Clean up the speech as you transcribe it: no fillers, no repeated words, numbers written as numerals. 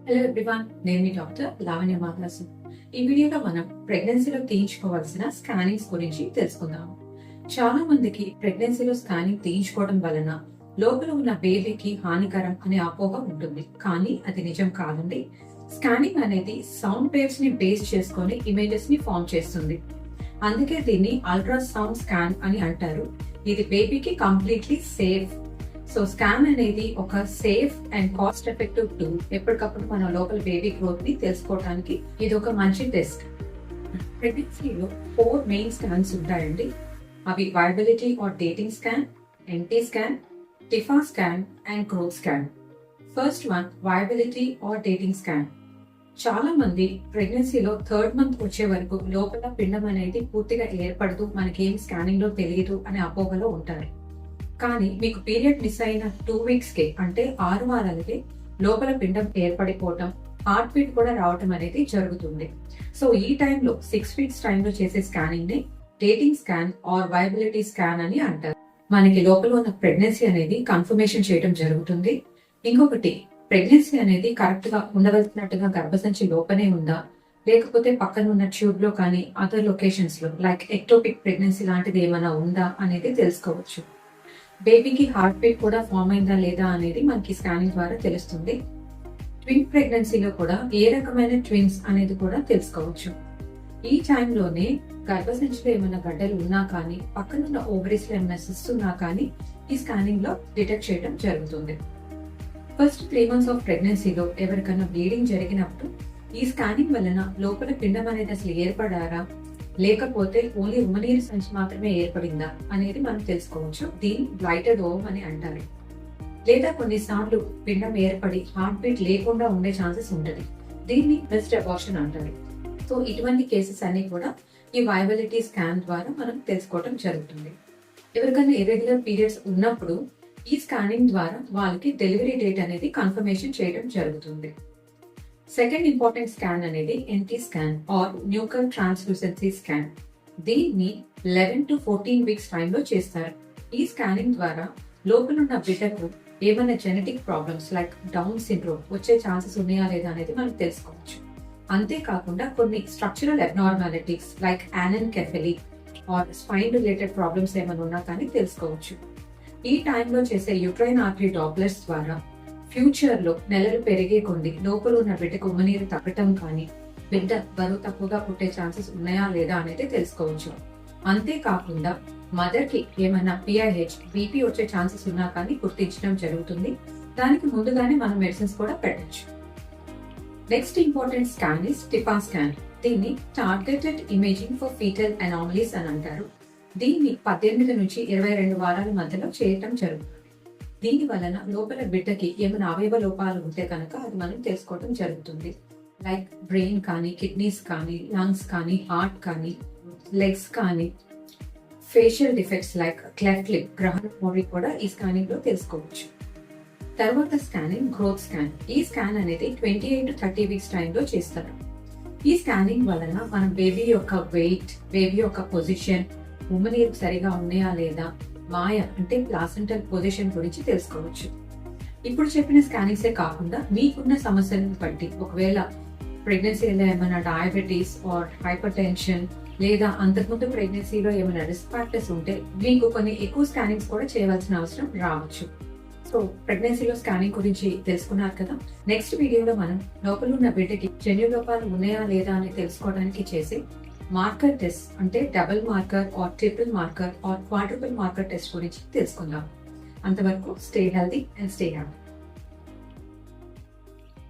Hello everyone, నేను మీ doctor Lavanya మాట్లాసు. ఈ వీడియోలో మనం ప్రెగ్నెన్సీలో తీయించుకోవాల్సిన స్కానింగ్స్ గురించి తెలుసుకుందాం. చాలా మందికి ప్రెగ్నెన్సీలో స్కానింగ్ తీయించుకోవడం వలన లోపల ఉన్న బేబీకి హానికరం అనే అపోహ ఉంటుంది, కానీ అది నిజం కాదండి. స్కానింగ్ అనేది సౌండ్ వేవ్స్ ని బేస్ చేసుకొని ఇమేజెస్ ని ఫామ్ చేస్తుంది. అందుకే దీన్ని అల్ట్రాసౌండ్ స్కాన్ అని అంటారు. ఇది బేబీకి కంప్లీట్లీ సేఫ్. సో స్కాన్ అనేది ఒక safe and cost effective tool. ఎప్పటికప్పుడు మన లోపల బేబీ గ్రోత్ ని తెలుసుకోవడానికి ఇది ఒక మంచి టెస్ట్. ప్రెగ్నెన్సీలో 4 మెయిన్ స్కాన్స్ ఉంటాయండి. అవి viability or dating scan, NT scan, TIFFA scan and growth scan. First one, viability or dating scan. చాలా మంది ప్రెగ్నెన్సీలో 3rd మంత్ వచ్చే వరకు లోపల పిండం అనేది పూర్తిగా ఏర్పడదు, మనకేం స్కానింగ్ లో తెలియదు అనే అపోహలో ఉంటారు. కానీ మీకు పీరియడ్ మిస్ అయిన 2 వీక్స్ కే, అంటే 6 వారాలకే లోపల పిండం ఏర్పడిపోవటం, హార్ట్ బీట్ కూడా రావటం అనేది జరుగుతుంది. సో ఈ టైంలో 6 వీక్స్ టైంలో చేసే స్కానింగ్ ని dating scan or viability scan అని అంటారు. మనకి లోపల ఉన్న ప్రెగ్నెన్సీ అనేది కన్ఫర్మేషన్ చేయడం జరుగుతుంది. ఇంకొకటి, ప్రెగ్నెన్సీ అనేది కరెక్ట్ గా ఉండవలసినట్టుగా గర్భసంచి లోపనే ఉందా, లేకపోతే పక్కన ఉన్న ట్యూబ్ లో కానీ అదర్ లొకేషన్స్ లో లైక్ ఎక్టోపిక్ ప్రెగ్నెన్సీ లాంటిది ఏమైనా ఉందా అనేది తెలుసుకోవచ్చు. బేబీకి హార్ట్ బీట్ కూడా ఫామ్ అయిందా లేదా అనేది మనకి స్కానింగ్ ద్వారా తెలుస్తుంది. ట్విన్ ప్రెగ్నెన్సీలో కూడా ఏ రకమైన ట్విన్స్ అనేది కూడా తెలుసుకోవచ్చు. ఈ టైంలోనే గర్భసంచిలో ఏమైనా గడ్డలు ఉన్నా కానీ, పక్కనున్న ఓవరీస్ లో ఏమైనా సిస్ట్ ఉన్నా కానీ ఈ స్కానింగ్ లో డిటెక్ట్ చేయడం జరుగుతుంది. ఫస్ట్ 3 మంత్స్ ఆఫ్ ప్రెగ్నెన్సీలో ఎవరికైనా బ్లీడింగ్ జరిగినప్పుడు ఈ స్కానింగ్ వలన లోపల పిండం అనేది అసలు ఏర్పడారా, లేకపోతే ఓన్లీ ఉమ్మనీరు సంచి మాత్రమే ఏర్పడిందా అనేది మనం తెలుసుకోవచ్చు. దీన్ని బ్లైటెడ్ ఓవ్ అని అంటారు. లేదా కొన్నిసార్లు పిండం ఏర్పడి హార్ట్ బీట్ లేకుండా ఉండే ఛాన్సెస్ ఉంటుంది. దీన్ని మిస్డ్ అబార్షన్ అంటారు. సో ఇటువంటి కేసెస్ అన్ని కూడా ఈ వయబిలిటీ స్కాన్ ద్వారా మనం తెలుసుకోవడం జరుగుతుంది. ఎవరికైనా ఇర్రెగ్యులర్ పీరియడ్స్ ఉన్నప్పుడు ఈ స్కానింగ్ ద్వారా వాళ్ళకి డెలివరీ డేట్ అనేది కన్ఫర్మేషన్ చేయడం జరుగుతుంది. సెకండ్ ఇంపార్టెంట్ స్కాన్ అనేది NT scan or nuchal translucency scan. దీన్ని 11 to 14 వీక్స్ టైంలో చేస్తారు. ఈ స్కానింగ్ ద్వారా లోపలున్న బిడ్డకు ఏమైనా genetic problems like Down syndrome వచ్చే ఛాన్సెస్ ఉన్నాయా లేదా అనేది మనం తెలుసుకోవచ్చు. అంతేకాకుండా కొన్ని structural abnormalities like anencephaly or spine related problems ఏమైనా ఉన్నా కానీ తెలుసుకోవచ్చు. ఈ టైంలో చేసే యూట్రైన్ ఆర్టరీ డాప్లర్స్ ద్వారా ఫ్యూచర్ లో నెలలు పెరిగే కొంది లోపల ఉన్న బిడ్డకు ఉమ్మనీరు తగ్గటం కానీ, బిడ్డ బరువు తక్కువగా పుట్టే ఛాన్సెస్ ఉన్నాయా లేదా అనేది తెలుసుకోవచ్చు. అంతేకాకుండా మదర్ కి ఏమైనా పిఐహెచ్, బీపీ వచ్చే ఛాన్సెస్ ఉన్నా కానీ గుర్తించడం జరుగుతుంది. దానికి ముందుగానే మనం మెడిసిన్స్ కూడా పెట్టచ్చు. Next important scan is TIFFA scan. దీన్ని targeted imaging for fetal anomalies అని అంటారు. దీన్ని 18 నుంచి 22 వారాల మధ్యలో చేయటం జరుగుతుంది. దీని వలన లోపల బిడ్డకి ఏమైనా అవయవ లోపాలు ఉంటే కనుక అది మనం తెలుసుకోవడం జరుగుతుంది. లైక్ బ్రెయిన్ కానీ, కిడ్నీస్ కానీ, లంగ్స్ కానీ, హార్ట్ కానీ, లెగ్స్ కానీ, facial defects like cleft lip, గ్రహణ మోడీ కూడా ఈ స్కానింగ్ లో తెలుసుకోవచ్చు. తర్వాత స్కానింగ్ గ్రోత్ స్కాన్. ఈ స్కాన్ అనేది 28 to 30 వీక్స్ టైంలో చేస్తారు. ఈ స్కానింగ్ వలన మనం బేబీ యొక్క వెయిట్, బేబీ యొక్క పొజిషన్, ఉమ్మనీరు సరిగా ఉన్నాయా లేదా, మాయ అంటే ప్లాసెంటల్ పొజిషన్ గురించి తెలుసుకోవచ్చు. ఇప్పుడు చెప్పిన స్కానింగ్సే కాకుండా మీకున్న సమస్యలను బట్టి, ఒకవేళ ప్రెగ్నెన్సీలో ఏమైనా డయాబెటీస్ ఆర్ హైపర్ టెన్షన్ లేదా అంతకుముందు ప్రెగ్నెన్సీలో ఏమైనా రిస్క్ ఫ్యాక్టర్స్ ఉంటే మీకు కొన్ని ఎక్కువ స్కానింగ్స్ కూడా చేయవలసిన అవసరం రావచ్చు. సో ప్రెగ్నెన్సీలో స్కానింగ్ గురించి తెలుసుకున్నారు కదా. నెక్స్ట్ వీడియోలో మనం లోపల ఉన్న బిడ్డకి జన్యు లోపాలు ఉన్నాయా లేదా అని తెలుసుకోవడానికి చేసే మార్కర్ టెస్ట్, అంటే double marker or triple marker or quadruple marker test గురించి తెలుసుకుందాం. అంతవరకు stay healthy and stay happy.